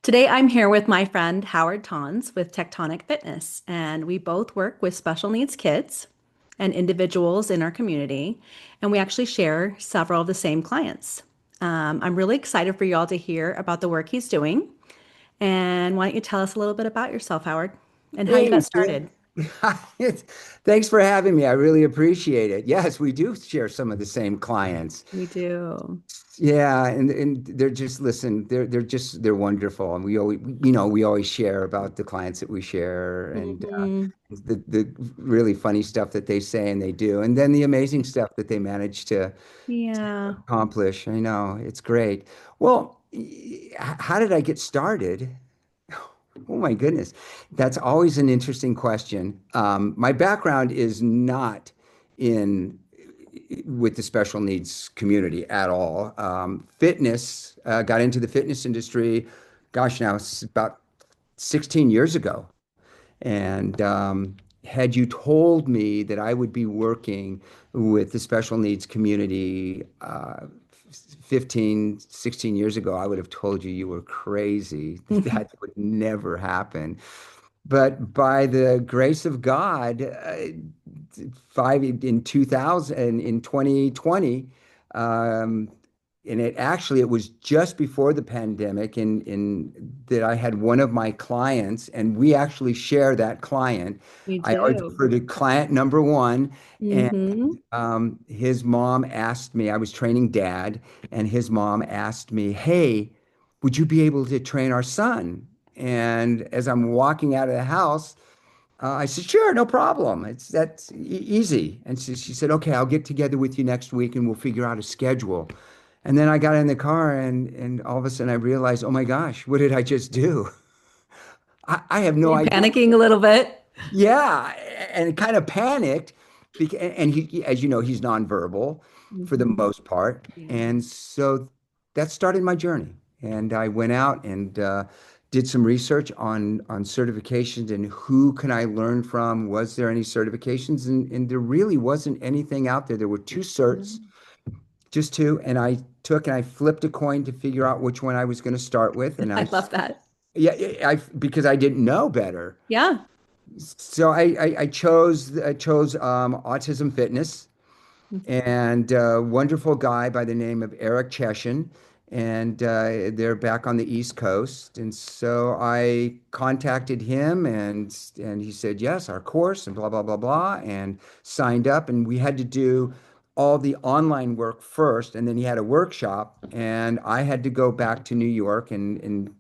Today, I'm here with my friend Howard Tons with Tectonic Fitness, and we both work with special needs kids and individuals in our community, and we actually share several of the same clients. I'm really excited for you all to hear about the work he's doing. And why don't you tell us a little bit about yourself, Howard, and how you got Hey, started? thanks for having me. I really appreciate it. Yes, we do share some of the same clients. We do. Yeah, and they're just listen, they're wonderful, and we always share about the clients that we share, and Hmm. the really funny stuff that they say and they do, and then the amazing stuff that they manage to Yeah. accomplish. I know it's great. Well, how did I get started? Oh my goodness. That's always an interesting question. My background is not in with the special needs community at all. Fitness, got into the fitness industry, gosh, now it's about 16 years ago. And had you told me that I would be working with the special needs community 15, 16 years ago, I would have told you you were crazy. That would never happen. But by the grace of God, five in 2000, in 2020, um, and it was just before the pandemic, in that I had one of my clients, and we actually share that client. We I always do. refer to client number one, and Hmm. his mom asked me. I was training dad, and his mom asked me, "Hey, would you be able to train our son?" And as I'm walking out of the house, I said, "Sure, no problem. That's easy." And she said, "Okay, I'll get together with you next week and we'll figure out a schedule." And then I got in the car and all of a sudden I realized, oh my gosh, what did I just do? I have no You idea. panicking a little bit? Yeah, and kind of panicked because, and as you know, he's nonverbal for the Hmm. most part. Yeah. And so that started my journey. And I went out and did some research on certifications and who can I learn from? Was there any certifications? And there really wasn't anything out there. There were two certs, just two, and I took and I flipped a coin to figure out which one I was going to start with. And I I, love that. yeah, I because I didn't know better. Yeah. So I chose Autism Fitness and a wonderful guy by the name of Eric Cheshin, and they're back on the East Coast. And so I contacted him, and he said yes, our course, and blah blah blah blah, and signed up. And we had to do all the online work first, and then he had a workshop, and I had to go back to New York and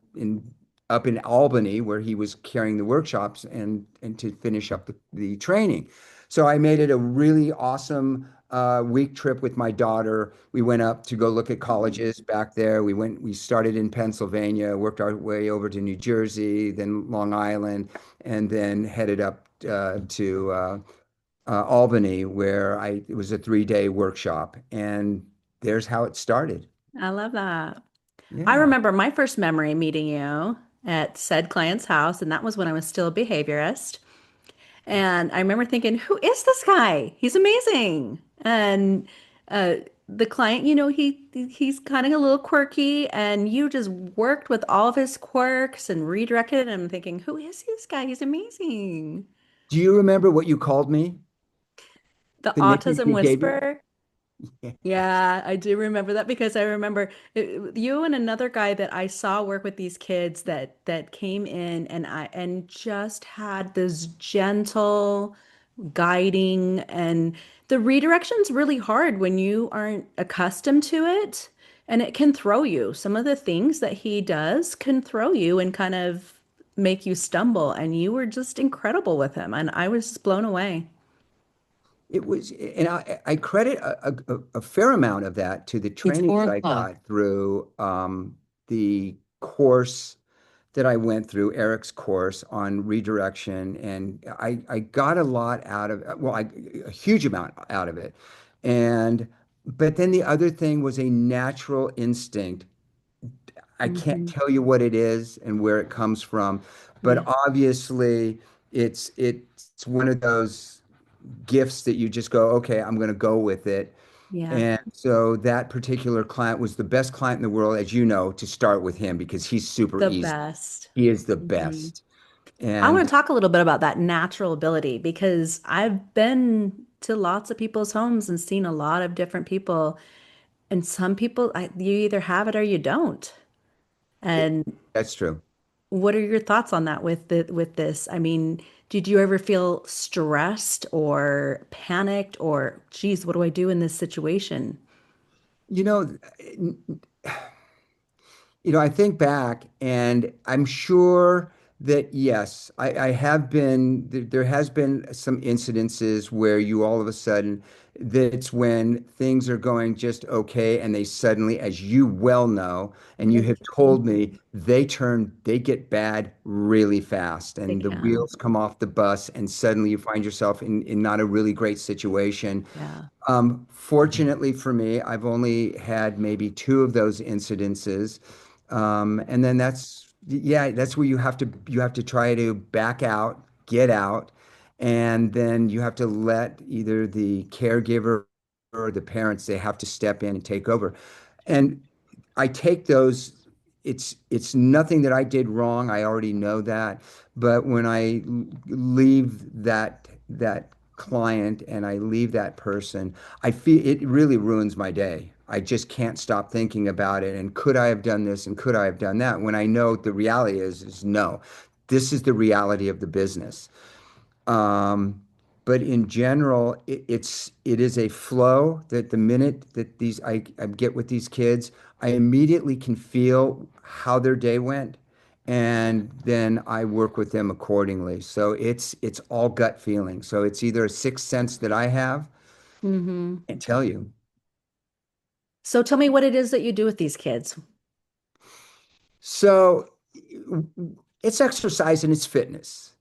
up in Albany where he was carrying the workshops and to finish up the training. So I made it a really awesome week trip with my daughter. We went up to go look at colleges back there. We started in Pennsylvania, worked our way over to New Jersey, then Long Island, and then headed up to Albany, where it was a 3-day workshop. And there's how it started. I love that. I Yeah. remember my first memory meeting you at said client's house, and that was when I was still a behaviorist. And I remember thinking, who is this guy? He's amazing. And uh, the client, he's kind of a little quirky, and you just worked with all of his quirks and redirected. And I'm thinking, who is this guy? He's amazing. Do you remember what you called me? The The nickname autism you gave me? whisperer. Yeah, I do remember that because I remember you and another guy that I saw work with these kids that came in and just had this gentle guiding, and the redirection's really hard when you aren't accustomed to it, and it can throw you. Some of the things that he does can throw you and kind of make you stumble, and you were just incredible with him, and I was blown away. It was, and I credit a fair amount of that to the It's training that I 4 o'clock. got through the course that I went through, Eric's course on redirection, and I got a lot out of, well, a huge amount out of it, and but then the other thing was a natural instinct. I can't Hmm. tell you what it is and where it comes from, but Yeah. obviously it's one of those gifts that you just go, okay, I'm going to go with it. Yeah. And so that particular client was the best client in the world, as you know, to start with him because he's super The easy. best. He is the Mhm. best. I want And to talk a little bit about that natural ability because I've been to lots of people's homes and seen a lot of different people. And some people, you either have it or you don't. it, And that's true. what are your thoughts on that with this? I mean, did you ever feel stressed or panicked or, geez, what do I do in this situation? You know, I think back and I'm sure that yes, I have been, there has been some incidences where you all of a sudden, that's when things are going just okay and they suddenly, as you well know, and you have told Mhm. me, they get bad really fast They and the can. wheels come off the bus and suddenly you find yourself in not a really great situation. Yeah. Fortunately for me, I've only had maybe two of those incidences. And then yeah, that's where you have to try to back out, get out, and then you have to let either the caregiver or the parents, they have to step in and take over. Sure. And I take those, it's nothing that I did wrong. I already know that. But when I leave that client and I leave that person, I feel it really ruins my day. I just can't stop thinking about it. And could I have done this and could I have done that? When I know the reality is no. This is the reality of the business. Um, but in general, it is a flow that the minute that I get with these kids, I immediately can feel how their day went, and then I work with them accordingly. So it's all gut feeling. So it's either a sixth sense that I have, Hmm. I can't tell you. So tell me what it is that you do with these kids. So it's exercise and it's fitness.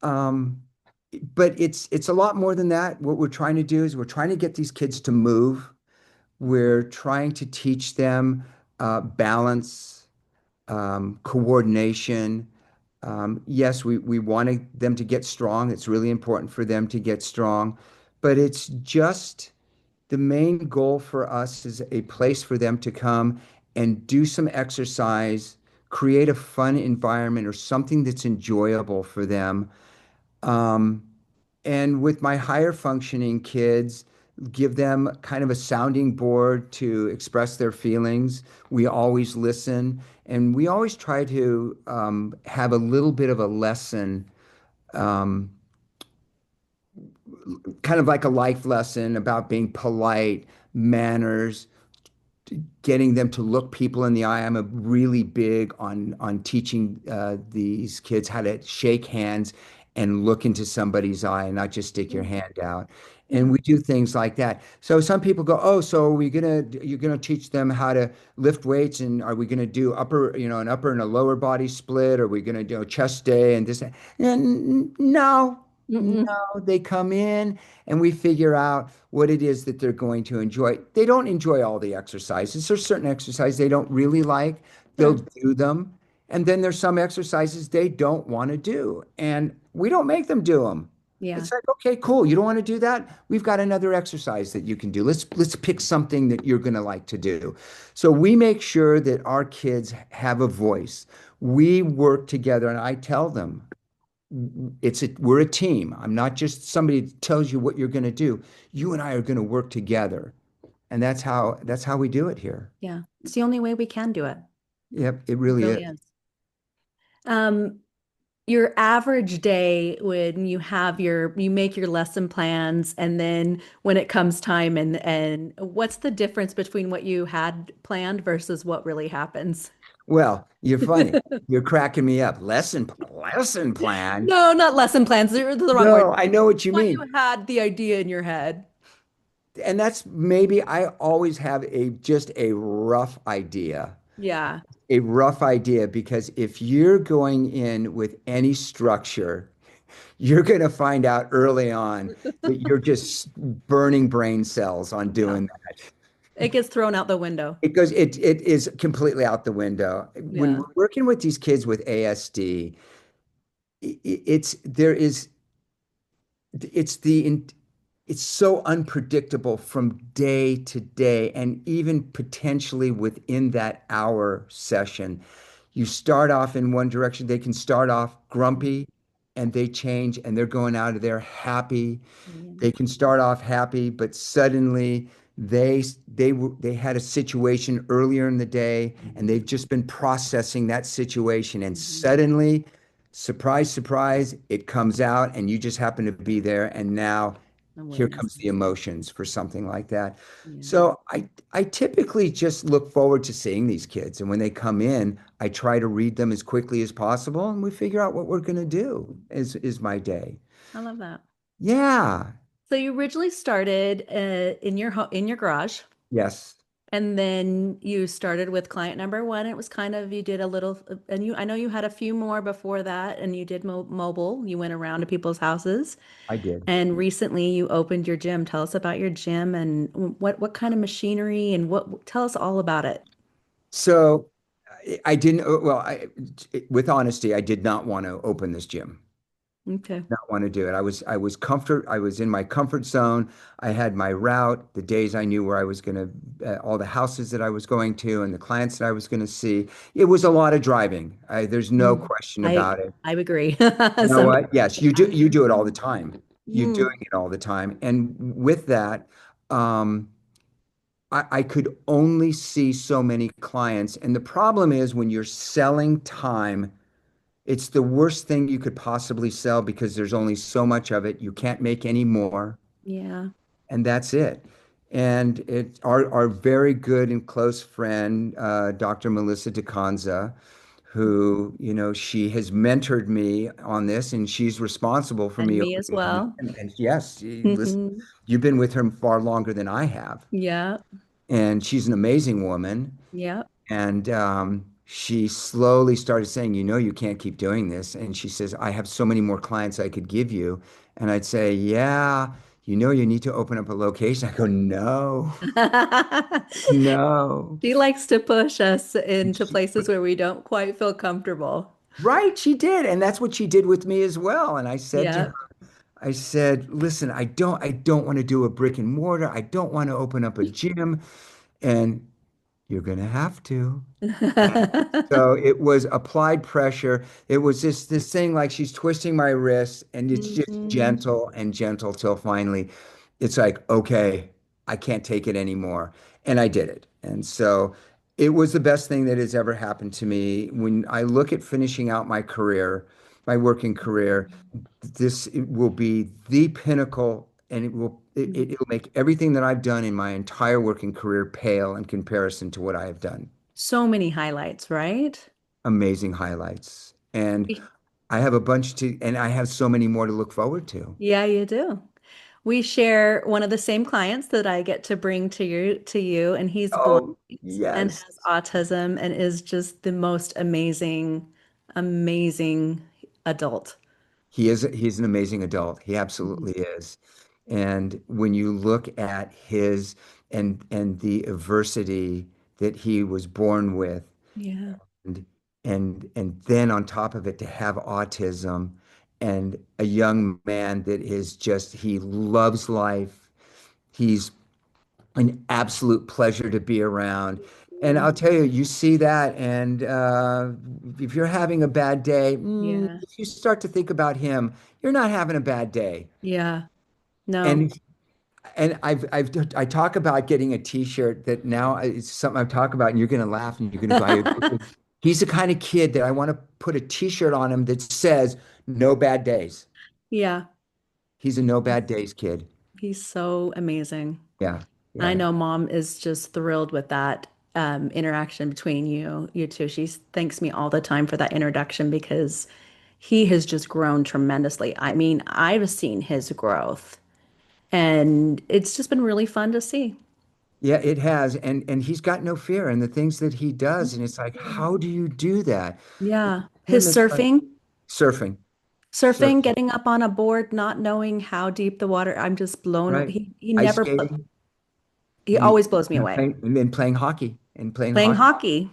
Um, but it's a lot more than that. What we're trying to do is we're trying to get these kids to move. We're trying to teach them balance, coordination. Yes, we wanted them to get strong. It's really important for them to get strong, but it's just the main goal for us is a place for them to come and do some exercise, create a fun environment or something that's enjoyable for them. Um, and with my higher functioning kids, give them kind of a sounding board to express their feelings. We always listen and we always try to have a little bit of a lesson, um, kind of like a life lesson about being polite, manners, getting them to look people in the eye. I'm a really big on teaching these kids how to shake hands and look into somebody's eye and not just stick your Mm. hand out. And Yeah. we do things like that. So some people go, "Oh, so are we gonna you're gonna teach them how to lift weights and are we gonna do an upper and a lower body split? Are we gonna do a chest day and this?" No, Mm-mm. no. They come in and we figure out what it is that they're going to enjoy. They don't enjoy all the exercises. There's certain exercises they don't really like. They'll Sure. do them. And then there's some exercises they don't want to do. And we don't make them do them. Yeah. It's like, okay, cool. You don't want to do that? We've got another exercise that you can do. Let's pick something that you're going to like to do. So we make sure that our kids have a voice. We work together and I tell them, we're a team. I'm not just somebody that tells you what you're going to do. You and I are going to work together, and that's how we do it here. Yeah. It's the only way we can do it. Yep, it It really really is. is. Um, your average day when you make your lesson plans and then when it comes time and what's the difference between what you had planned versus what really happens? Well, you're funny. You're cracking me up. Lesson plan. No, not lesson plans. They're the wrong word. No, I know what you What you mean. had the idea in your head. And that's maybe I always have just a rough idea. Yeah. A rough idea because if you're going in with any structure, you're going to find out early on that you're just burning brain cells on Yeah. doing that. It gets thrown out the window. It is completely out the window. When Yeah. we're working with these kids with ASD, it's there is it's the it's so unpredictable from day to day, and even potentially within that hour session. You start off in one direction, they can start off grumpy and they change and they're going out of there happy. Yeah. They can start off happy, but suddenly they had a situation earlier in the day and they've just been processing that situation, and Mhm. suddenly, surprise, surprise, it comes out and you just happen to be there, and now here Awareness comes the is, emotions for something like that. yeah. So I typically just look forward to seeing these kids, and when they come in, I try to read them as quickly as possible, and we figure out what we're going to do is my day. I love that. Yeah. So you originally started in your in your garage, Yes, and then you started with client number one. It was kind of you did a little, and you I know you had a few more before that, and you did mobile. You went around to people's houses, I did. and recently you opened your gym. Tell us about your gym and what kind of machinery and what. Tell us all about it. So I didn't, well, with honesty, I did not want to open this gym. Okay. Not want to do it. I was in my comfort zone. I had my route, the days I knew where I was going to, all the houses that I was going to and the clients that I was going to see. It was a lot of driving. There's no Mm. question I about it. I agree. You know Sometimes. what? Yes, you do it all the time. You're Mm, doing it all the time. And with that, um, I could only see so many clients. And the problem is when you're selling time, it's the worst thing you could possibly sell because there's only so much of it. You can't make any more, yeah. and that's it. And our very good and close friend, Dr. Melissa DeConza, who, she has mentored me on this, and she's responsible for And me me as opening the well. gym. And yes, listen, Mhm. you've been with her far longer than I have, Yeah. and she's an amazing woman. Yeah. And she slowly started saying, you can't keep doing this. And she says, I have so many more clients I could give you. And I'd say, yeah, you need to open up a location. I go, no, no. She likes to push us into She- places where we don't quite feel comfortable. right, she did. And that's what she did with me as well. And I said to her, Yeah. I said, listen, I don't want to do a brick and mortar. I don't want to open up a gym. And you're going to have to. So it was applied pressure. It was just this thing like she's twisting my wrist, and it's just Mhm. gentle and gentle till finally it's like, okay, I can't take it anymore. And I did it. And so it was the best thing that has ever happened to me. When I look at finishing out my career, my working career, this it will be the pinnacle, and it'll make everything that I've done in my entire working career pale in comparison to what I have done. So many highlights, right? Amazing highlights. And I have a bunch and I have so many more to look forward to. Yeah, you do. We share one of the same clients that I get to bring to you, and he's blind Oh, and yes. has autism and is just the most amazing, amazing adult. He's an amazing adult. He absolutely is. And when you look at his and the adversity that he was born with, Yeah. and and then on top of it to have autism, and a young man that is just he loves life. He's an absolute pleasure to be around. And I'll Mm. tell you, you see that, and if you're having a bad day, Yeah. if you start to think about him, you're not having a bad day. Yeah. No. And I talk about getting a T-shirt that now it's something I've talked about, and you're going to laugh and you're going to go, I agree. He's the kind of kid that I want to put a T-shirt on him that says "No bad days." Yeah. He's a no bad days kid. He's so amazing. Yeah, I yeah. know mom is just thrilled with that interaction between you two. She thanks me all the time for that introduction because he has just grown tremendously. I mean, I've seen his growth and it's just been really fun to see. Yeah, it has, and he's got no fear in the things that he does, and it's like, how do you do that? Yeah. His Him, it's like surfing, surfing, surfing, surfing, getting up on a board, not knowing how deep the water. I'm just blown away. right? He Ice never, skating, he always blows me away. and then playing hockey and playing Playing hockey. hockey.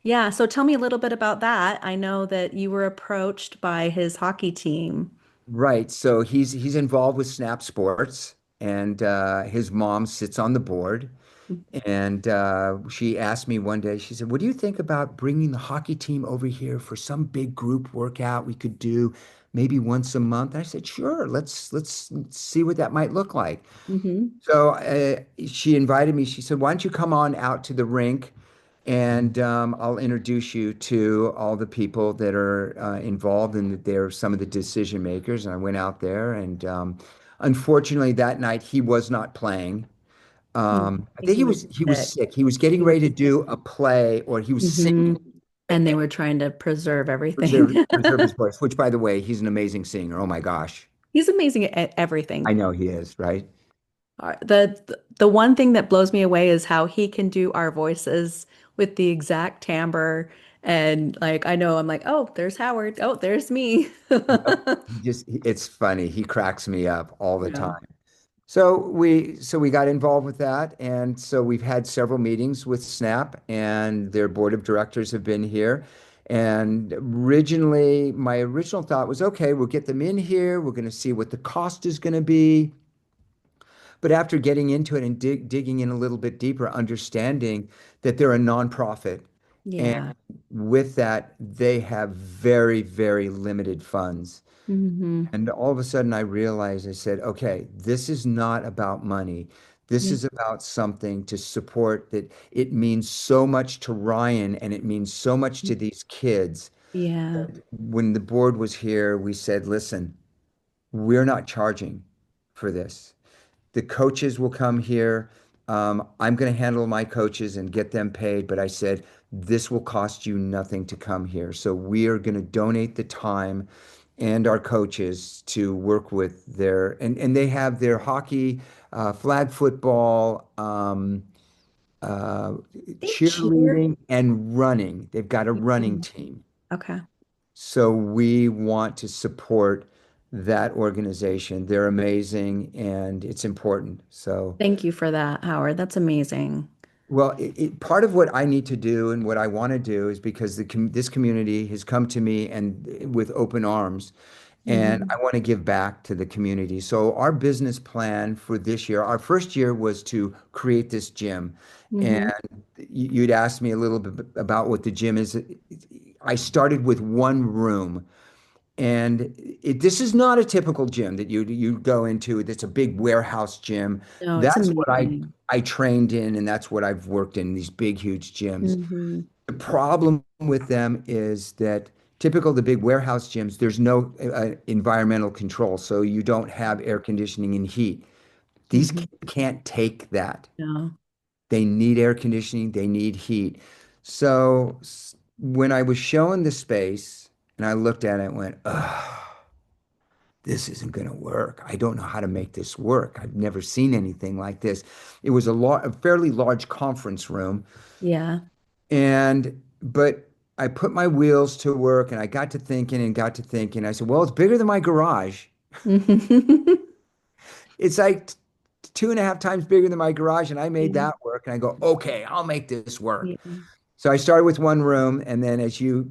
Yeah, so tell me a little bit about that. I know that you were approached by his hockey team. Right. So he's involved with Snap Sports. and his mom sits on the board. And she asked me one day, she said, "What do you think about bringing the hockey team over here for some big group workout we could do maybe once a month?" I said, "Sure, let's see what that might look like." Hmm. So she invited me. She said, "Why don't you come on out to the rink and I'll introduce you to all the people that are involved and that they're some of the decision makers." And I went out there, and unfortunately, that night he was not playing. I I think think he was he was sick. sick. He was getting He was ready to sick. do a play, or he was Hmm. singing, And they were trying to preserve preserve everything. preserve his voice. Which, by the way, he's an amazing singer. Oh my gosh, He's amazing at I everything. know he is, right? The one thing that blows me away is how he can do our voices with the exact timbre. And like I know I'm like, oh, there's Howard. Oh, there's me. Yep. It's funny. He cracks me up all the Yeah. time. So we got involved with that, and so we've had several meetings with Snap, and their board of directors have been here. And originally, my original thought was, okay, we'll get them in here. We're going to see what the cost is going to be. But after getting into it and digging in a little bit deeper, understanding that they're a nonprofit, and Yeah. with that, they have very, very limited funds. Hmm. And all of a sudden, I realized, I said, okay, this is not about money. This Yeah. is about something to support that it means so much to Ryan and it means so much to these kids. Yeah. When the board was here, we said, listen, we're not charging for this. The coaches will come here. I'm going to handle my coaches and get them paid. But I said, this will cost you nothing to come here. So we are going to donate the time and our coaches to work with and they have their hockey, flag football, uh, They cheer. cheerleading, and running. They've got a running Mhm. team. Okay. So we want to support that organization. They're amazing and it's important. So, Thank you for that, Howard. That's amazing. well, part of what I need to do and what I want to do is because this community has come to me and with open arms, and I Hmm. want to give back to the community. So our business plan for this year, our first year was to create this gym. And Hmm. you'd asked me a little bit about what the gym is. I started with one room. And this is not a typical gym that you go into. It's a big warehouse gym. No, it's That's what amazing. I trained in, and that's what I've worked in, these big, huge gyms. Hmm. The problem with them is that typical the big warehouse gyms, there's no environmental control, so you don't have air conditioning and heat. These Hmm. kids can't take that. No. They need air conditioning, they need heat. So when I was shown the space and I looked at it and went, ugh, this isn't going to work. I don't know how to make this work. I've never seen anything like this. It was a fairly large conference room, Yeah. but I put my wheels to work and I got to thinking and got to thinking. I said, well, it's bigger than my garage. It's like two and a half times bigger than my garage, and I made Yeah. that work. And I go, okay, I'll make this work. Yeah. So I started with one room, and then as you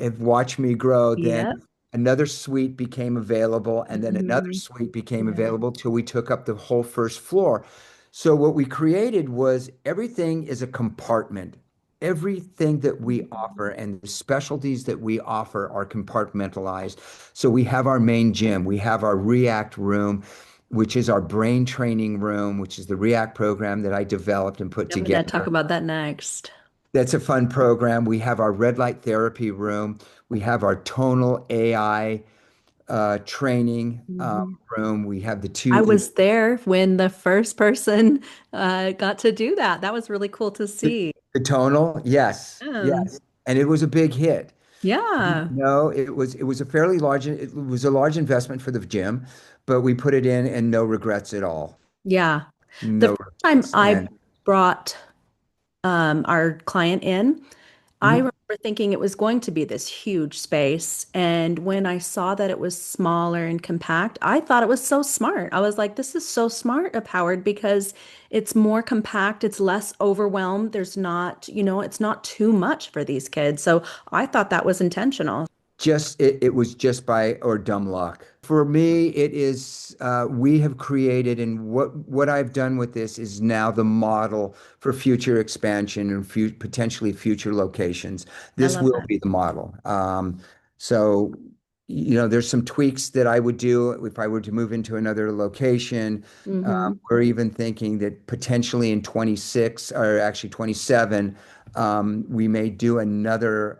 have watched me grow, then Yep. another suite became available, and then another Hmm. suite became Yeah. available till we took up the whole first floor. So what we created was everything is a compartment. Everything that we offer and the specialties that we offer are compartmentalized. So we have our main gym, we have our React room, which is our brain training room, which is the React program that I developed and put I'm gonna talk together. about that next. That's a fun program. We have our red light therapy room. We have our tonal AI training Hmm. room. We have the I two, was there when the first person got to do that. That was really cool to see. the tonal. Yes, Um, yes. And it was a big hit. yeah. No, it was a fairly large, it was a large investment for the gym, but we put it in and no regrets at all. Yeah. The No first time regrets. I And brought our client in, I mhm. remember thinking it was going to be this huge space. And when I saw that it was smaller and compact, I thought it was so smart. I was like, this is so smart of Howard because it's more compact, it's less overwhelmed. There's not, it's not too much for these kids. So I thought that was intentional. It was just by or dumb luck. For me, it is we have created, and what I've done with this is now the model for future expansion and potentially future locations. I This love will that. be the model. So, there's some tweaks that I would do if I were to move into another location. Hmm. We're even thinking that potentially in 26 or actually 27, we may do another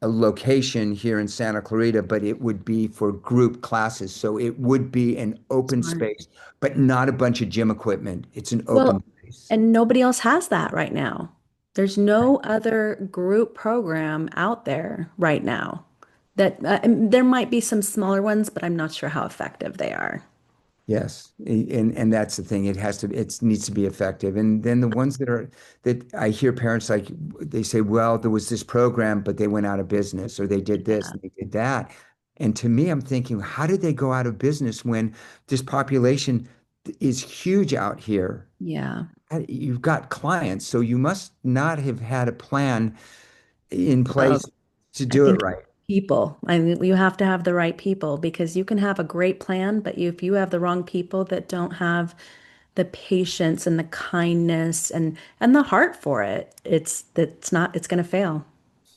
a location here in Santa Clarita, but it would be for group classes. So it would be an open Smart. space, but not a bunch of gym equipment. It's an open Well, space. and nobody else has that right now. There's no other group program out there right now that and there might be some smaller ones, but I'm not sure how effective they are. Yes, and that's the thing. It needs to be effective. And then the ones that I hear parents like they say, well, there was this program, but they went out of business, or they did this Yeah. and they did that. And to me, I'm thinking, how did they go out of business when this population is huge out here? Yeah. You've got clients, so you must not have had a plan in Well, place to I do it think right. people, I mean, you have to have the right people because you can have a great plan, but if you have the wrong people that don't have the patience and the kindness and the heart for it, it's going to fail.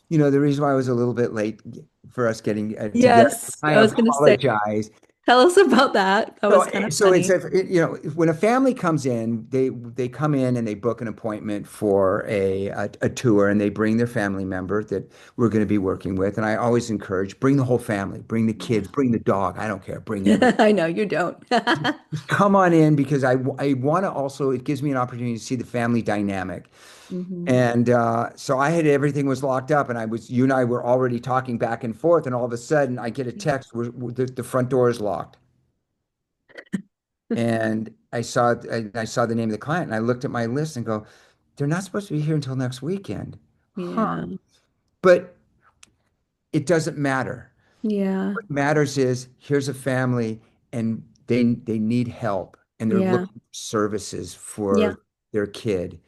The reason why I was a little bit late for us getting together, Yes, I I was going to say, apologize. tell us about that. That was kind of So it's funny. when a family comes in, they come in and they book an appointment for a tour, and they bring their family member that we're going to be working with. And I always encourage bring the whole family, bring the kids, bring the dog. I don't care, bring everybody. I know you don't. Just come on in because I want to also it gives me an opportunity to see the family dynamic. Hmm. And so I had everything was locked up, and you and I were already talking back and forth, and all of a sudden I get a text where the front door is locked. And I saw the name of the client, and I looked at my list and go, they're not supposed to be here until next weekend. Huh. Yeah. But it doesn't matter. Yeah. What matters is here's a family, and they need help, and they're Yeah. looking for services Yeah. for their kid.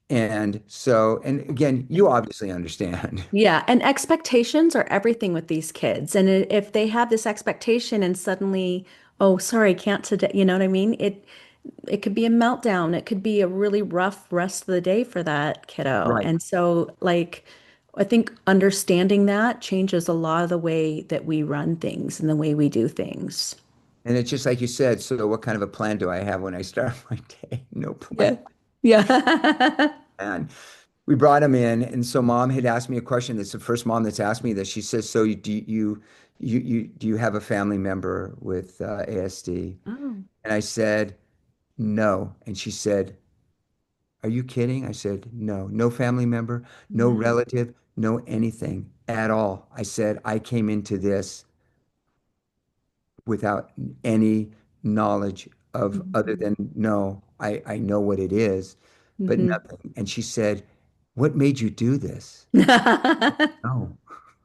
And so, and again, you obviously understand. Yeah, and expectations are everything with these kids. And if they have this expectation and suddenly, oh, sorry, can't today, you know what I mean? It could be a meltdown. It could be a really rough rest of the day for that kiddo. Right. And so, like, I think understanding that changes a lot of the way that we run things and the way we do things. And it's just like you said, so what kind of a plan do I have when I start my day? No plan. Yeah. Yeah. And we brought him in, and so mom had asked me a question. That's the first mom that's asked me this. She says, "So do you have a family member with ASD?" Oh, And I said, "No." And she said, "Are you kidding?" I said, "No, no family member, no yeah. relative, no anything at all." I said, "I came into this without any knowledge of other Mhm. than no, I know what it is, but Mhm. nothing." And she said, "What made you do this?" No.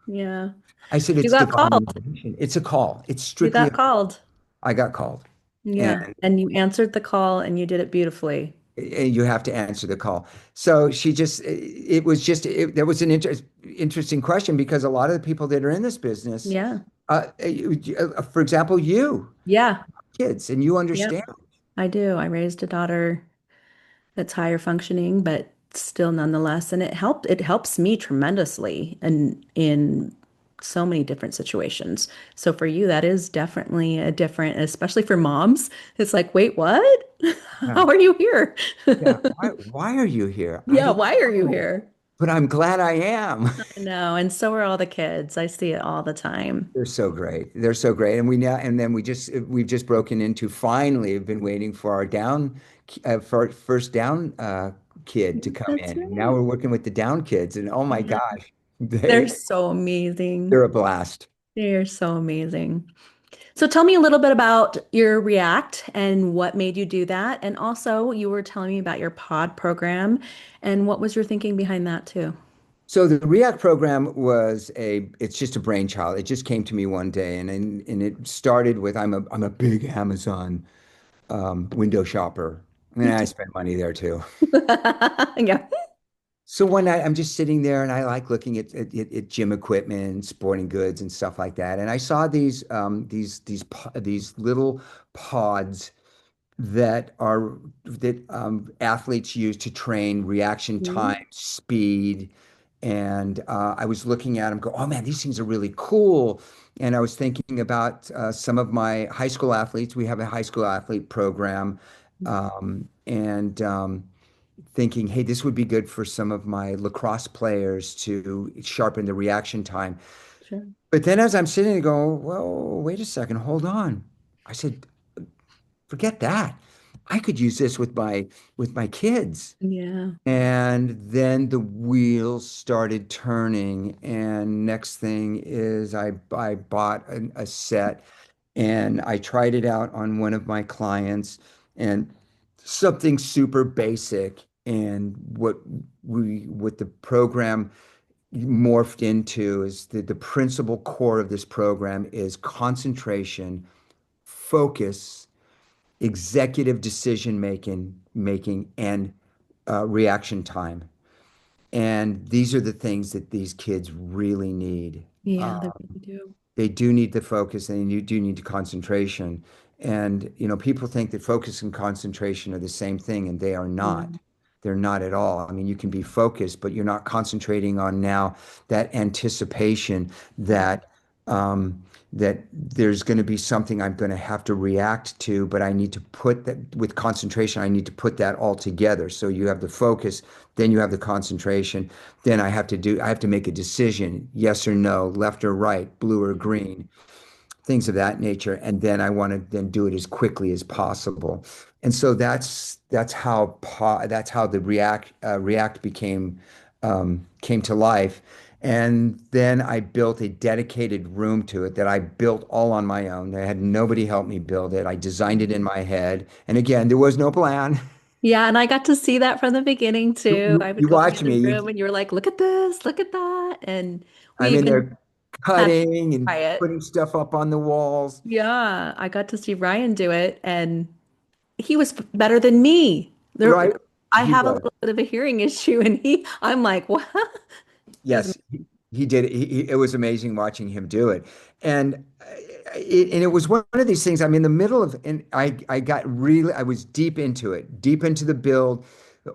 Yeah. I said, You "It's got divine called. intervention. It's a call. It's You strictly a got call." called. I got called. And, Yeah. And you answered the call and you did it beautifully. and you have to answer the call. So she just, it was just, there was an interesting question because a lot of the people that are in this business, Yeah. for example, you, Yeah. kids, and you Yeah. understand. I do. I raised a daughter that's higher functioning, but still nonetheless. And it helps me tremendously in so many different situations. So for you, that is definitely a different, especially for moms. It's like, wait, what? Yeah. How are you here? Yeah. Why are you here? I Yeah, don't why are you know, here? but I'm glad I am. No, and so are all the kids. I see it all the time. They're so great. They're so great. And then we've just broken into finally have been waiting for our for our first down kid to come That's in. And now right. we're working with the down kids, and oh my Yeah. gosh, They're so amazing. they're a blast. They're so amazing. So tell me a little bit about your React and what made you do that. And also, you were telling me about your pod program and what was your thinking behind that too? So the React program it's just a brainchild. It just came to me one day, and it started with I'm a big Amazon window shopper, and Me I too. spend money there too. Yeah. So one night I'm just sitting there and I like looking at gym equipment, sporting goods and stuff like that. And I saw these little pods that athletes use to train reaction Mhm. time, speed, and I was looking at them, go, oh man, these things are really cool. And I was thinking about some of my high school athletes. We have a high school athlete program, and thinking, hey, this would be good for some of my lacrosse players to sharpen the reaction time. Sure. But then as I'm sitting there going, well, wait a second, hold on. I said, forget that. I could use this with my kids. Yeah. And then the wheels started turning. And next thing is I bought a set and I tried it out on one of my clients and something super basic. And what the program morphed into is the principal core of this program is concentration, focus, executive decision making and reaction time. And these are the things that these kids really need. Yeah, they Uh, really do. they do need the focus and you do need the concentration. And, people think that focus and concentration are the same thing, and they are not. No. They're not at all. I mean, you can be focused, but you're not concentrating on now that anticipation that that there's going to be something I'm going to have to react to, but I need to put that with concentration, I need to put that all together. So you have the focus, then you have the concentration, then I have to make a decision, yes or no, left or right, blue or green, things of that nature. And then I want to then do it as quickly as possible. And so that's how the React came to life. And then I built a dedicated room to it that I built all on my own. I had nobody help me build it. I designed it in my head. And again, there was no plan. Yeah, and I got to see that from the beginning You, too. you, I would you go into watch the me. room and you were like, look at this, look at that. And we I'm in even there had cutting try and it. putting stuff up on the walls. Yeah, I got to see Ryan do it and he was better than me. There, Right? I He have a was. little bit of a hearing issue and I'm like, what? He's Yes, he did it. It was amazing watching him do it. And it was one of these things. I'm in the middle of, and I was deep into it, deep into the build,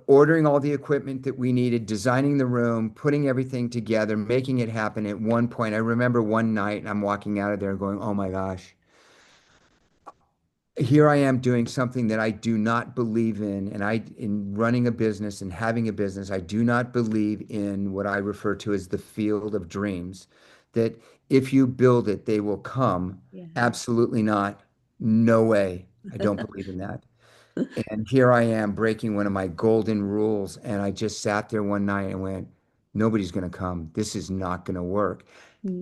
ordering all the equipment that we needed, designing the room, putting everything together, making it happen. At one point, I remember one night, I'm walking out of there going, oh my gosh, here I am doing something that I do not believe in. And in running a business and having a business, I do not believe in what I refer to as the field of dreams, that if you build it, they will come. yeah. Absolutely not. No way. I don't believe in that. And here I am breaking one of my golden rules. And I just sat there one night and went, nobody's going to come. This is not going to work.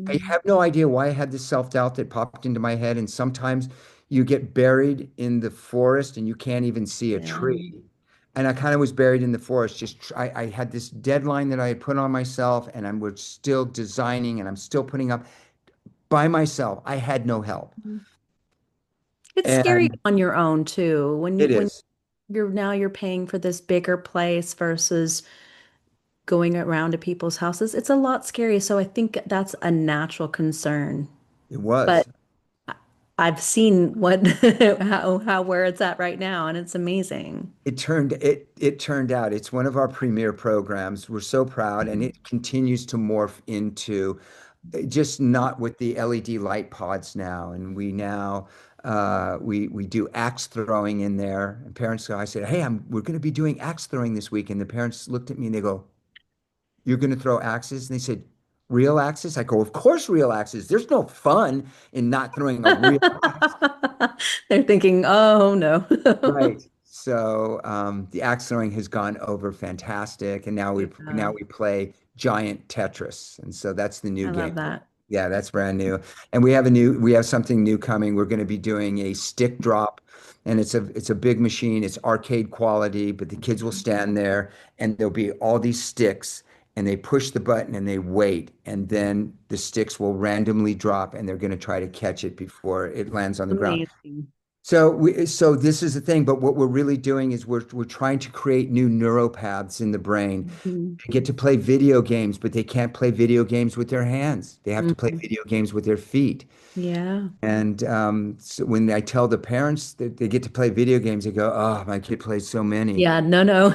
I Mm, have no idea why I had this self-doubt that popped into my head. And sometimes you get buried in the forest and you can't even see a yeah. tree. And I kind of was buried in the forest. I had this deadline that I had put on myself, and was still designing, and I'm still putting up by myself. I had no help. It's scary And on your own too. it When is. you're paying for this bigger place versus going around to people's houses, it's a lot scary. So I think that's a natural concern. It But was. I've seen what how where it's at right now, and it's amazing. It turned out it's one of our premier programs. We're so proud, and it continues to morph into just not with the LED light pods now. And we now we do axe throwing in there. And parents go, I said, hey, we're going to be doing axe throwing this week. And the parents looked at me and they go, you're going to throw axes? And they said, real axes? I go, of course, real axes. There's no fun in not throwing a real axe. They're thinking, oh no. Right. So the axe throwing has gone over fantastic, and now Yeah, we play giant Tetris, and so that's the new I game. love that. Yeah, that's brand new, and we have something new coming. We're going to be doing a stick drop, and it's a big machine. It's arcade quality, but the kids will stand there, and there'll be all these sticks, and they push the button and they wait, and then the sticks will randomly drop, and they're going to try to catch it before it lands on the ground. Amazing. So this is the thing, but what we're really doing is we're trying to create new neuropaths in the brain. Mhm. They get to play video games, but they can't play video games with their hands. They have to play Mhm. video games with their feet. Yeah. And so when I tell the parents that they get to play video games, they go, "Oh, my kid plays so many." Yeah, no, no.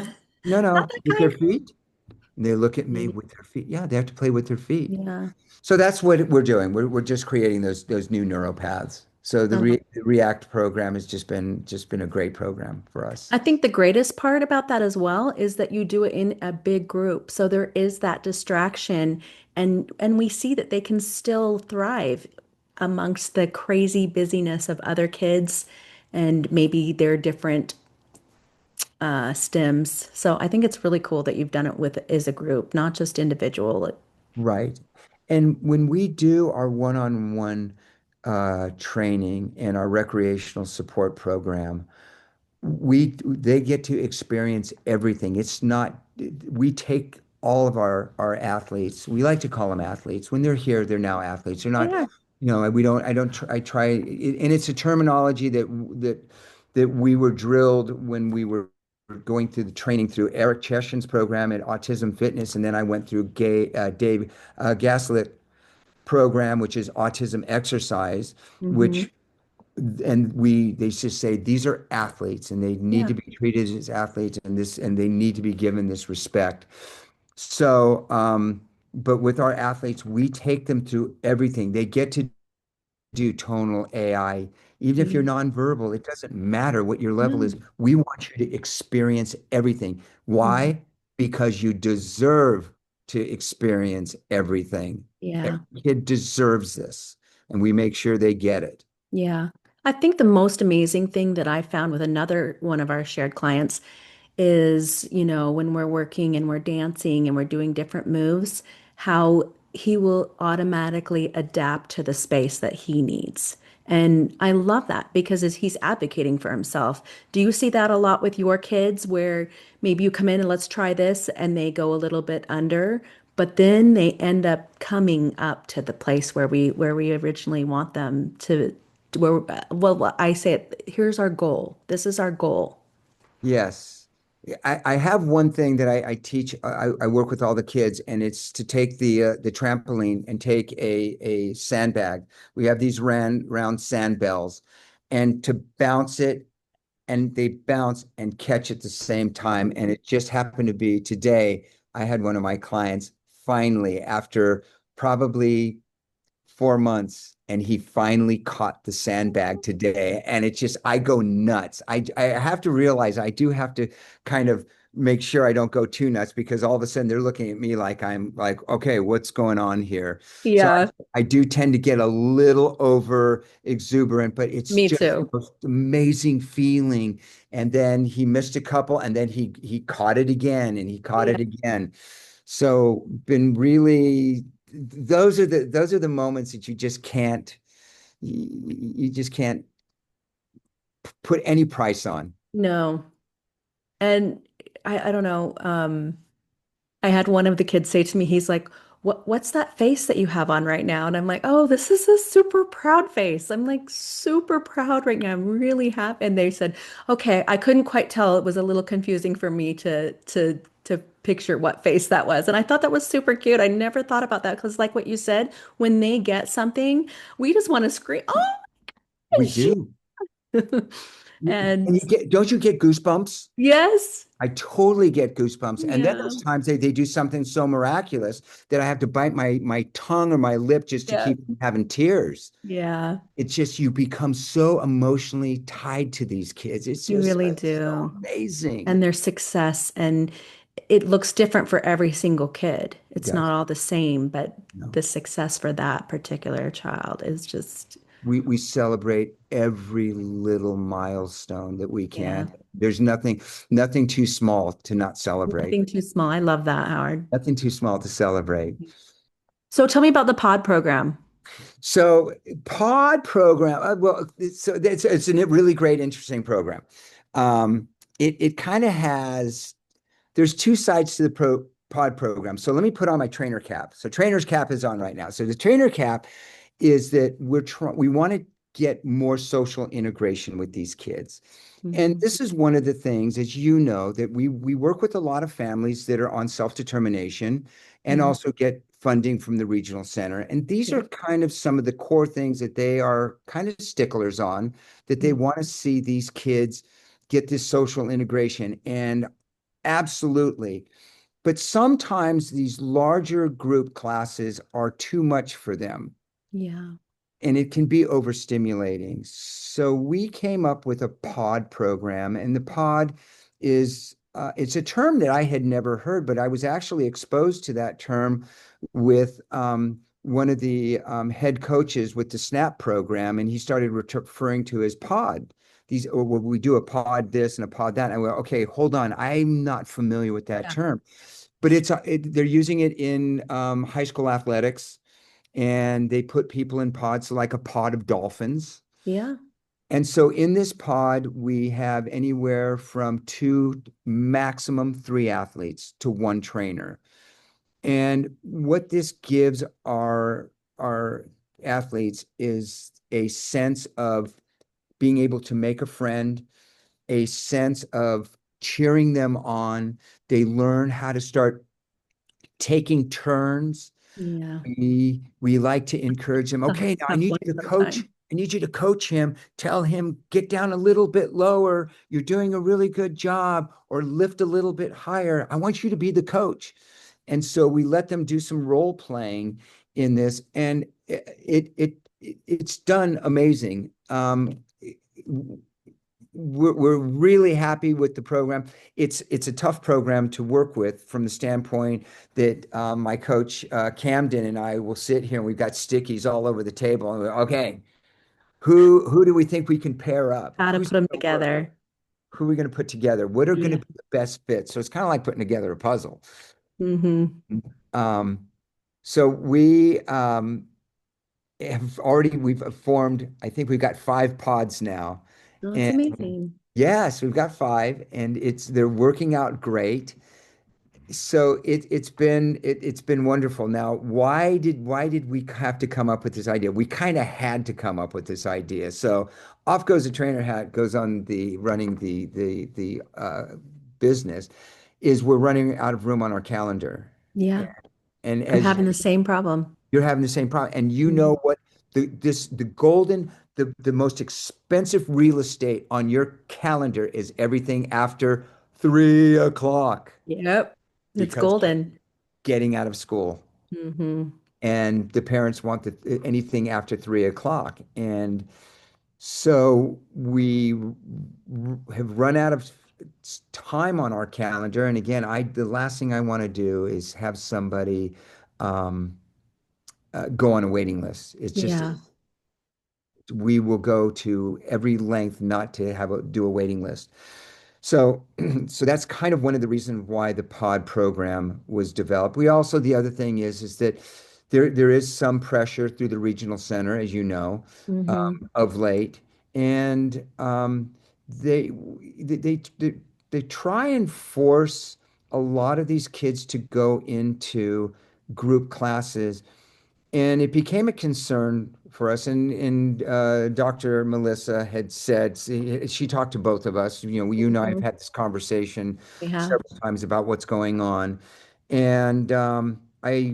No, Not no, that with their kind. feet. And they look at me Mhm. with their feet. Yeah, they have to play with their feet. Yeah. So that's what we're doing. We're just creating those new neuropaths. So the React program has just been a great program for us. I think the greatest part about that as well is that you do it in a big group. So there is that distraction and we see that they can still thrive amongst the crazy busyness of other kids and maybe their different stems. So I think it's really cool that you've done it with as a group, not just individual. Right. And when we do our one-on-one training and our recreational support program, they get to experience everything. It's not we take all of our athletes. We like to call them athletes. When they're here, they're now athletes. They're They not, are. we don't I don't tr I try and it's a terminology that we were drilled when we were going through the training through Eric Cheshin's program at Autism Fitness, and then I went through Dave Gaslit program, which is autism exercise, Hmm. which and they just say these are athletes and they need Yeah. to be treated as athletes and they need to be given this respect. So but with our athletes we take them through everything. They get to do tonal AI. Even if you're Mhm. nonverbal, it doesn't matter what your level No. is. We want you to experience everything. Mhm. Why? Because you deserve to experience everything. Yeah. Every kid deserves this, and we make sure they get it. Yeah. I think the most amazing thing that I found with another one of our shared clients is, when we're working and we're dancing and we're doing different moves, how he will automatically adapt to the space that he needs. And I love that because as he's advocating for himself. Do you see that a lot with your kids where maybe you come in and let's try this and they go a little bit under, but then they end up coming up to the place where we originally want them to where well, I say it, here's our goal. This is our goal. Yes. I have one thing that I teach. I work with all the kids, and it's to take the trampoline and take a sandbag. We have these round sand bells, and to bounce it, and they bounce and catch at the same time. And it just happened to be today. I had one of my clients finally, after probably 4 months, and he finally caught the sandbag today. And it's just, I go nuts. I have to realize I do have to kind of make sure I don't go too nuts because all of a sudden they're looking at me like I'm like, okay, what's going on here? So Yeah, I do tend to get a little over exuberant, but it's me just the too. most amazing feeling. And then he missed a couple, and then he caught it again, and he caught Yeah. it again. So been really those are the moments that you just can't put any price on. No. And I don't know. I had one of the kids say to me, he's like, what's that face that you have on right now? And I'm like, oh, this is a super proud face. I'm like super proud right now. I'm really happy. And they said, okay, I couldn't quite tell. It was a little confusing for me to picture what face that was. And I thought that was super cute. I never thought about that because like what you said, when they get something, we just want to scream, oh, We she. do. And And don't you get goosebumps? yes, I totally get goosebumps. And then yeah, there's times they do something so miraculous that I have to bite my tongue or my lip just to yeah, keep from having tears. yeah, It's just you become so emotionally tied to these kids. It's you just really so do. amazing. And their success, and it looks different for every single kid. It It's not does. all the same, but No. the success for that particular child is just, We celebrate every little milestone that we yeah, can. There's nothing too small to not celebrate. nothing too small. I love that, Howard. Nothing too small to celebrate. So tell me about the pod program. So pod program, well, it's a really great, interesting program. It kind of has there's two sides to the pod program. So let me put on my trainer cap. So trainer's cap is on right now. So the trainer cap is that we want to get more social integration with these kids. And Hmm. this is one of the things, as you know, that we work with a lot of families that are on self-determination and Yeah. also get funding from the regional center. And these are Yep. kind of some of the core things that they are kind of sticklers on, that they Mm. want to see these kids get this social integration. And absolutely. But sometimes these larger group classes are too much for them Yeah. and it can be overstimulating. So we came up with a pod program, and the pod is it's a term that I had never heard, but I was actually exposed to that term with one of the head coaches with the SNAP program, and he started referring to as pod. These, or well, we do a pod this and a pod that. And I went, okay, hold on, I'm not familiar with that Yeah. term, but they're using it in high school athletics and they put people in pods, so like a pod of dolphins. Yeah. And so in this pod, we have anywhere from two, maximum three athletes to one trainer. And what this gives our athletes is a sense of being able to make a friend, a sense of cheering them on. They learn how to start taking turns. Yeah. We like to encourage him. Some Okay, now I have need one you to at a coach. time. I need you to coach him. Tell him, get down a little bit lower. You're doing a really good job, or lift a little bit higher. I want you to be the coach. And so we let them do some role playing in this, and it's done amazing. We're really happy with the program. It's a tough program to work with from the standpoint that my coach Camden and I will sit here and we've got stickies all over the table. And okay, who do we think we can pair up? How to Who's put them going to work? together. Who are we going to put together? What are going to Yeah. be the best fit? So it's kind of like putting together a puzzle. Hmm. Um, so we have already we've formed. I think we've got five pods now, Oh, that's and amazing. yes, we've got five, and they're working out great. So it's been wonderful. Now, why did we have to come up with this idea? We kind of had to come up with this idea. So off goes the trainer hat, goes on the running the business. Is we're running out of room on our calendar, Yeah. and I'm as having the same problem. you're having the same problem, and you Mhm. know what the most expensive real estate on your calendar is everything after 3 o'clock Yep. It's because golden. getting out of school Hmm. and the parents want anything after 3 o'clock. And so we have run out of time on our calendar. And again, the last thing I want to do is have somebody um, go on a waiting list. It's just Yeah. we will go to every length not to do a waiting list. So, so that's kind of one of the reasons why the pod program was developed. We also, the other thing is that there is some pressure through the regional center, as you know, Hmm. of late, and they, they they try and force a lot of these kids to go into group classes and it became a concern for us. And Dr. Melissa had said, she talked to both of us. You and I have Hmm. had this conversation We have. several times about what's going on. And I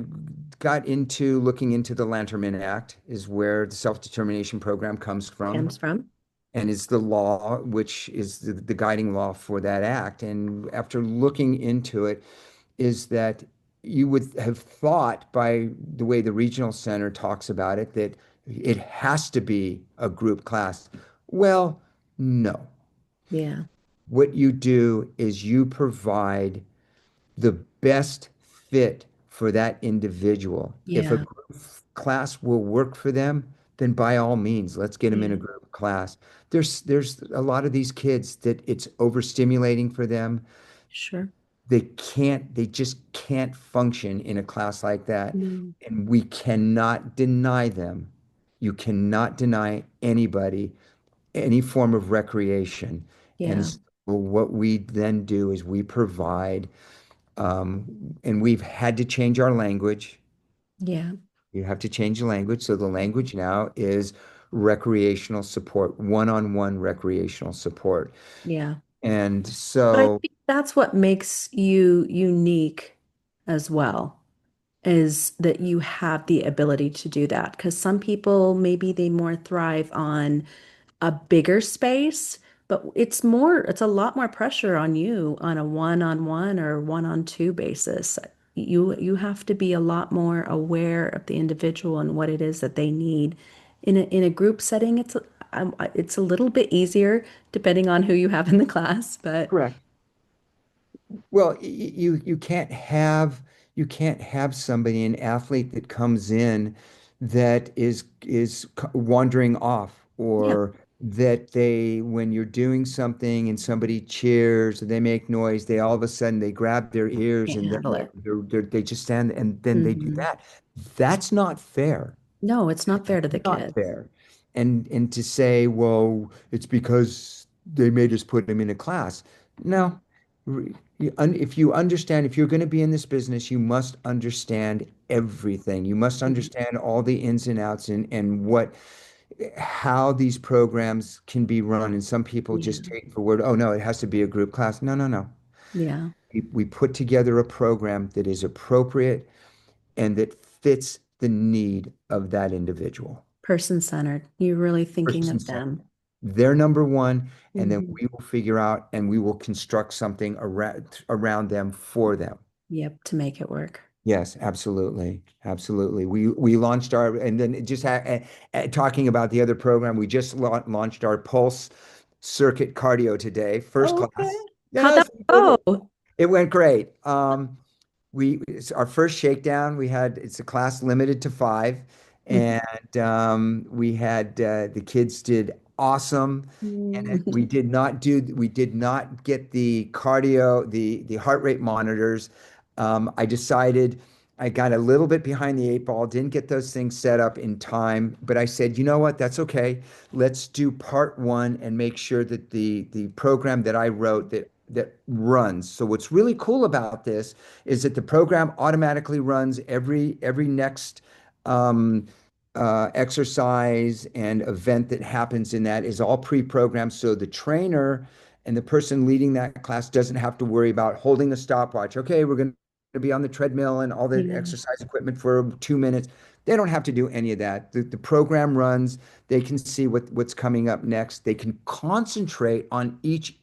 got into looking into the Lanterman Act, is where the self-determination program comes from Stems from. and is the law, which is the guiding law for that act. And after looking into it, is that you would have thought by the way the regional center talks about it that it has to be a group class. Well, no. Yeah. What you do is you provide the best fit for that individual. If a Yeah. group class will work for them, then by all means, let's get them in a Yeah. group class. There's a lot of these kids that it's overstimulating for them. Sure. They just can't function in a class like that. No. And we cannot deny them. You cannot deny anybody any form of recreation. And Yeah. so what we then do is we provide, and we've had to change our language. Yeah. You have to change the language. So the language now is recreational support, one-on-one recreational support. Yeah. And But I so, think that's what makes you unique as well, is that you have the ability to do that. Because some people, maybe they more thrive on a bigger space, but it's a lot more pressure on you on a one-on-one or one-on-two basis. You have to be a lot more aware of the individual and what it is that they need. In a group setting, it's a little bit easier depending on who you have in the class, but correct. Well, you can't have somebody, an athlete that comes in that is wandering off, yeah, or that they, when you're doing something and somebody cheers or they make noise, they all of a sudden they grab their ears can't and then handle it. they just stand and then they do Mhm. that. That's not fair. No, it's not fair to the Not kids. fair. And to say, well, it's because they made us put them in a class. Mm. No. If you understand, if you're going to be in this business, you must understand everything. You must Mhm. understand all the ins and outs, and what how these programs can be run. And some people just Yeah. take for word, oh no, it has to be a group class. No, no, no. Yeah. We put together a program that is appropriate and that fits the need of that individual. Person-centered. You're really thinking Person of center. them. They're number one, and then Mhm. we will figure out and we will construct something around them for them. Yep, to make it work. Yes, absolutely. Absolutely. We launched our, and then just talking about the other program, we just launched our Pulse Circuit Cardio today, first Okay. class. How'd that Yes, we did it. go? It went great. It's our first shakedown. It's a class limited to five, Mhm. and we had the kids did awesome. And Mhm. we did not get the cardio, the heart rate monitors. I decided I got a little bit behind the eight ball, didn't get those things set up in time, but I said, you know what, that's okay. Let's do part one and make sure that the program that I wrote that runs. So what's really cool about this is that the program automatically runs every next um, exercise and event that happens in that is all pre-programmed. So the trainer and the person leading that class doesn't have to worry about holding a stopwatch. Okay, we're going to be on the treadmill and all the Yeah. exercise equipment for 2 minutes. They don't have to do any of that. The program runs. They can see what's coming up next. They can concentrate on each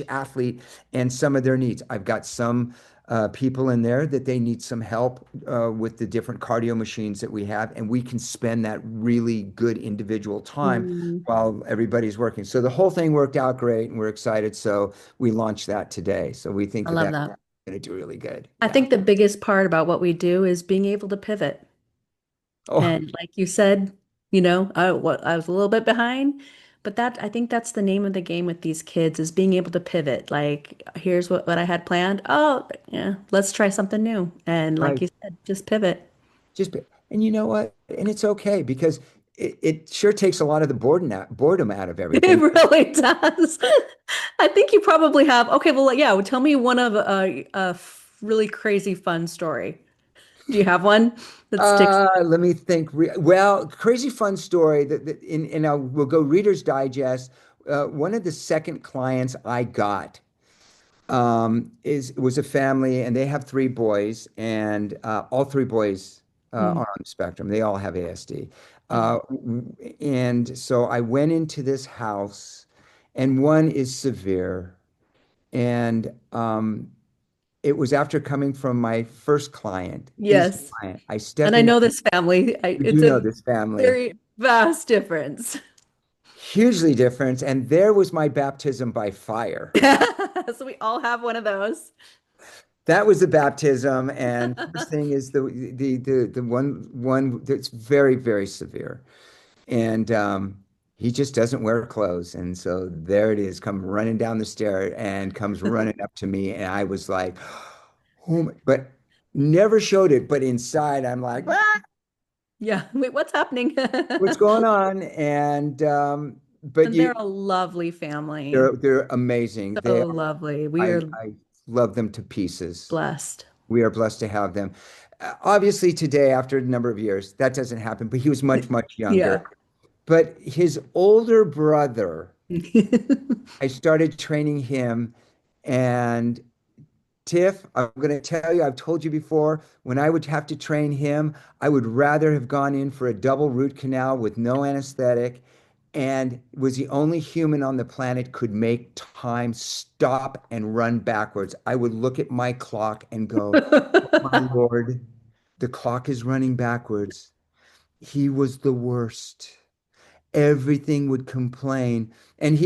athlete and some of their needs. I've got some people in there that they need some help with the different cardio machines that we have, and we can spend that really good individual time Mm, while everybody's working. So the whole thing worked out great, and we're excited. So we launched that today. So we think I that love that's that. going to do really good. I Yeah. think the biggest part about what we do is being able to pivot. Oh, And like you said, I was a little bit behind, but I think that's the name of the game with these kids is being able to pivot. Like, here's what I had planned. Oh, yeah, let's try something new. And like right. you said, just pivot. And you know what? And it's okay because it sure takes a lot of the boredom out of It everything. really does. I think you probably have. Okay, well, yeah, well, tell me one of a really crazy fun story. Do you have one that sticks? Let me think. Well, crazy fun story we'll go Reader's Digest. One of the second clients I got is was a family, and they have three boys, and all three boys Mm, are on the spectrum. They all have ASD. yeah. And so I went into this house, and one is severe, and it was after coming from my first client, easy Yes. client. I And step I in. know this family. You It's do know a this family. very vast difference. Hugely different. And there was my baptism by fire. So we all have one of those. That was the baptism. And first thing is the one that's very, very severe. And he just doesn't wear clothes. And so there it is, come running down the stair and comes running up to me. And I was like, oh my, but never showed it. But inside, I'm like, "Ah, Yeah. Wait, what's happening? what's going on?" And but And they're a lovely family. they're amazing. So lovely. We are I love them to pieces. blessed. We are blessed to have them. Obviously, today, after a number of years, that doesn't happen, but he was much, much Yeah. younger. But his older brother, I started training him, and Tiff, I'm going to tell you, I've told you before, when I would have to train him, I would rather have gone in for a double root canal with no anesthetic and was the only human on the planet could make time stop and run backwards. I would look at my clock and go, "Oh my Lord, the clock is running backwards." He was the worst. Everything would complain. And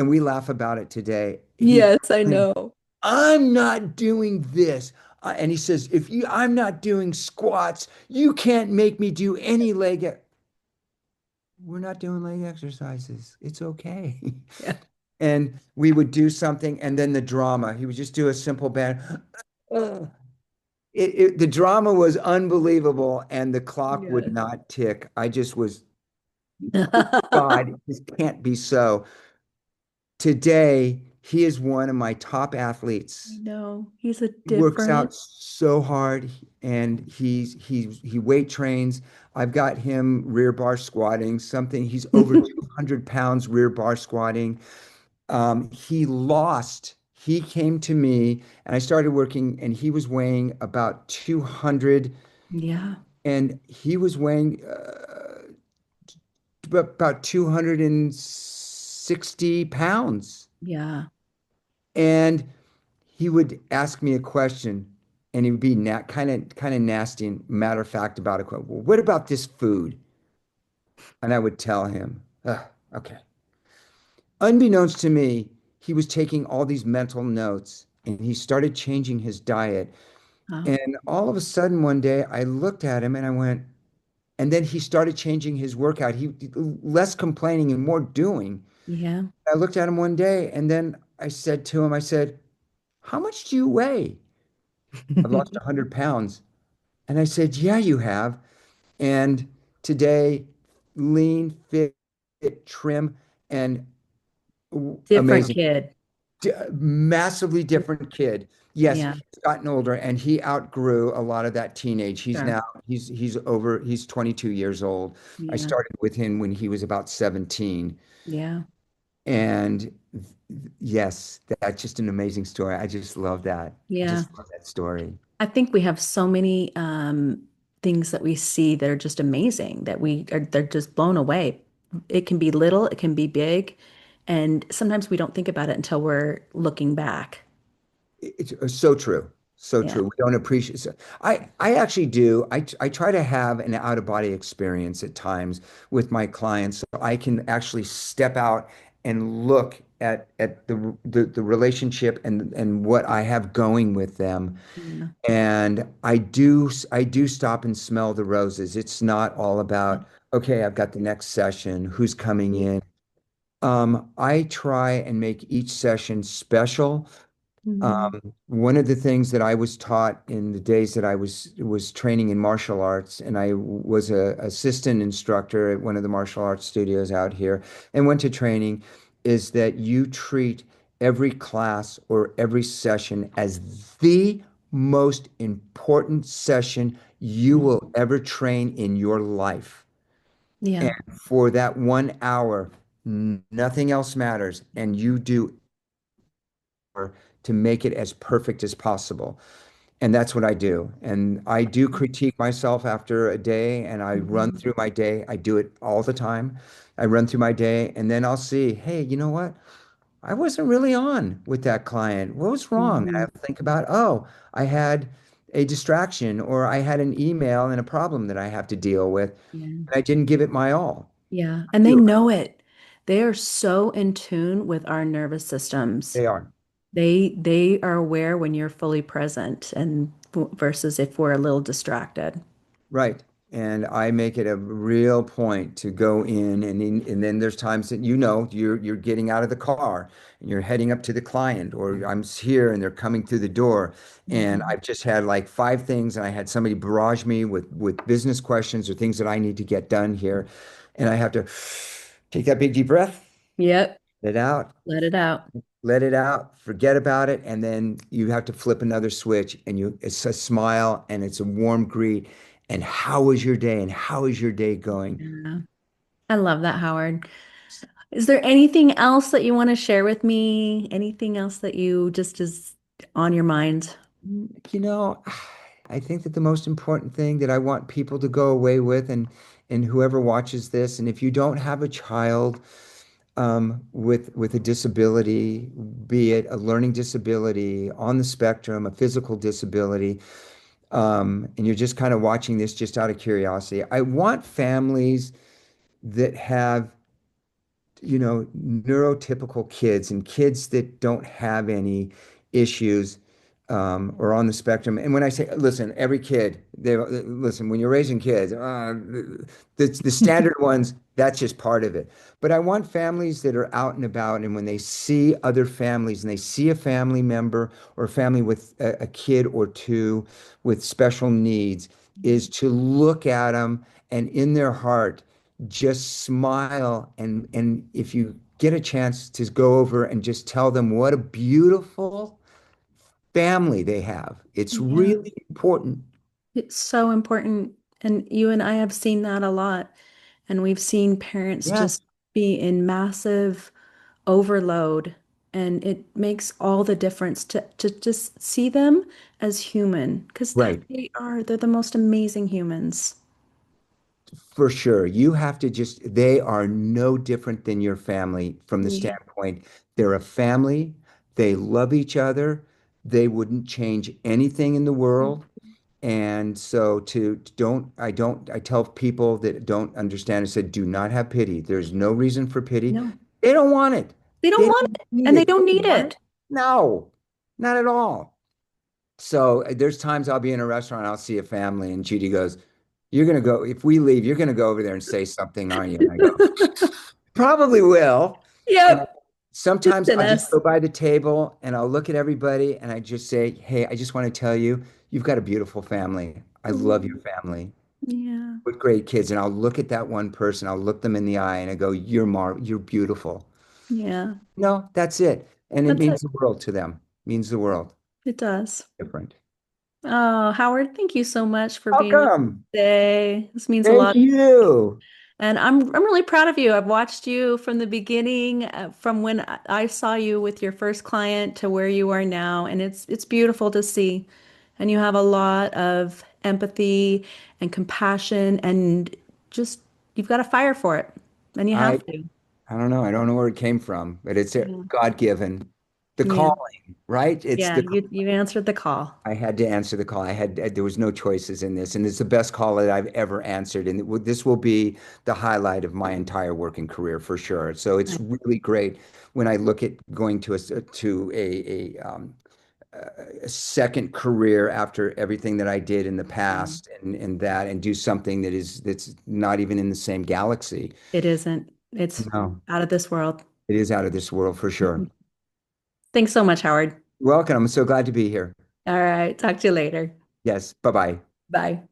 we laugh about it today. He'd Yes, I complain, know. I'm not doing this. And he says, I'm not doing squats, you can't make me do any we're not doing leg exercises. It's okay. Yeah. And we would do something, and then the drama. He would just do a simple band. Ugh. The drama was unbelievable, and the clock would Yes. not tick. I just was, God, this can't be so. Today, he is one of my top I athletes. know. He's a He works different. out so hard, and he weight trains. I've got him rear bar squatting something. He's over 200 pounds rear bar squatting. He came to me and I started working, and he was weighing about 200, Yeah. and he was weighing about 260 pounds. Yeah. And he would ask me a question, and he would be kind of nasty and matter of fact about it. Well, what about this food? And I would tell him, "Ugh, okay." Unbeknownst to me, he was taking all these mental notes, and he started changing his diet. Oh, And all of a sudden, one day, I looked at him and I went, and then he started changing his workout. He less complaining and more doing. yeah. I looked at him one day, and then I said to him, I said, "How much do you weigh?" "I've lost 100 pounds." And I said, "Yeah, you have." And today, lean, fit, trim, and Different amazing. kid. Massively different kid. Yes, Yeah. he's gotten older and he outgrew a lot of that teenage. Sure. He's 22 years old. I Yeah. started with him when he was about 17. Yeah. And yes, that's just an amazing story. I just love that. I Yeah. just love that story. I think we have so many things that we see that are just amazing that they're just blown away. It can be little, it can be big, and sometimes we don't think about it until we're looking back. It's so true. So Yeah. true. We don't appreciate. I actually do. I try to have an out of body experience at times with my clients, so I can actually step out and look at the relationship and what I have going with them. Yeah. And I do stop and smell the roses. It's not all about, okay, I've got the next session, who's coming in. I try and make each session special. Mhm. One of the things that I was taught in the days that I was training in martial arts, and I was a assistant instructor at one of the martial arts studios out here, and went to training, is that you treat every class or every session as the most important session you Mhm. will ever train in your life. And Yeah. for that 1 hour, nothing else matters, and you do to make it as perfect as possible. And that's what I do. And I do critique myself after a day, and I run Mhm. through my day. I do it all the time. I run through my day, and then I'll see, hey, you know what? I wasn't really on with that client. What was wrong? And I Mhm. have to think about, oh, I had a distraction, or I had an email and a problem that I have to deal with, Yeah. and I didn't give it my all. Yeah. And they know it. They are so in tune with our nervous systems. They are. They are aware when you're fully present and versus if we're a little distracted. Right. And I make it a real point to go and then there's times that you're getting out of the car and you're heading up to the client, or I'm here and they're coming through the door, and Mhm. I've just had like five things, and I had somebody barrage me with business questions or things that I need to get done here, and I have to take that big deep breath, Yep. let it out, Let it out. let it out, forget about it, and then you have to flip another switch, and it's a smile and it's a warm greet. And how was your day? And how is your day going? Yeah. I love that, Howard. Is there anything else that you want to share with me? Anything else that you just is on your mind? You know, I think that the most important thing that I want people to go away with, and whoever watches this, and if you don't have a child with a disability, be it a learning disability on the spectrum, a physical disability, and you're just kind of watching this just out of curiosity, I want families that have neurotypical kids and kids that don't have any issues or on the spectrum. And when I say, listen, every kid, listen, when you're raising kids, the standard ones, that's just part of it. But I want families that are out and about, and when they see other families and they see a family member or a family with a kid or two with special needs, is to look at them and in their heart just smile, and if you get a chance to go over and just tell them what a beautiful family they have. It's Yeah, really important. it's so important. And you and I have seen that a lot. And we've seen parents just Yes. be in massive overload. And it makes all the difference to just see them as human because Right. they are, they're the most amazing humans. For sure. You have to just, they are no different than your family from the Yeah. standpoint they're a family, they love each other, they wouldn't change anything in the world. And so I tell people that don't understand, I said, do not have pity. There's no reason for pity. No, They don't want it. they don't They want don't it need and they it. don't You need want it? it. No, not at all. So there's times I'll be in a restaurant, I'll see a family, and Judy goes, "You're gonna go, if we leave, you're gonna go over there and say something, aren't you?" And I go, "Probably will." And Yep. Just sometimes in I'll just us. go by the table and I'll look at everybody and I just say, "Hey, I just want to tell you, you've got a beautiful family. I love your Mm, family yeah. with great kids." And I'll look at that one person, I'll look them in the eye and I go, you're beautiful." Yeah. No, that's it. And it That's it. means the world to them. Means the world. It does. Different. Oh, Howard, thank you so much for being with me Welcome. today. This means a Thank lot. you. And I'm really proud of you. I've watched you from the beginning, from when I saw you with your first client to where you are now, and it's beautiful to see. And you have a lot of empathy and compassion, and just you've got a fire for it, and you I have to. I don't know. I don't know where it came from, but it's Yeah. God-given. The Yeah. calling, right? It's Yeah. the You answered the call. I had to answer the call. There was no choices in this, and it's the best call that I've ever answered, and this will be the highlight of my entire working career for sure. So it's Right. really great when I look at going to a second career after everything that I did in the Yeah. past, and do something that's not even in the same galaxy. It isn't. It's No, out of this world. it is out of this world for sure. Thanks so much, Howard. Welcome. I'm so glad to be here. All right. Talk to you later. Yes. Bye bye. Bye.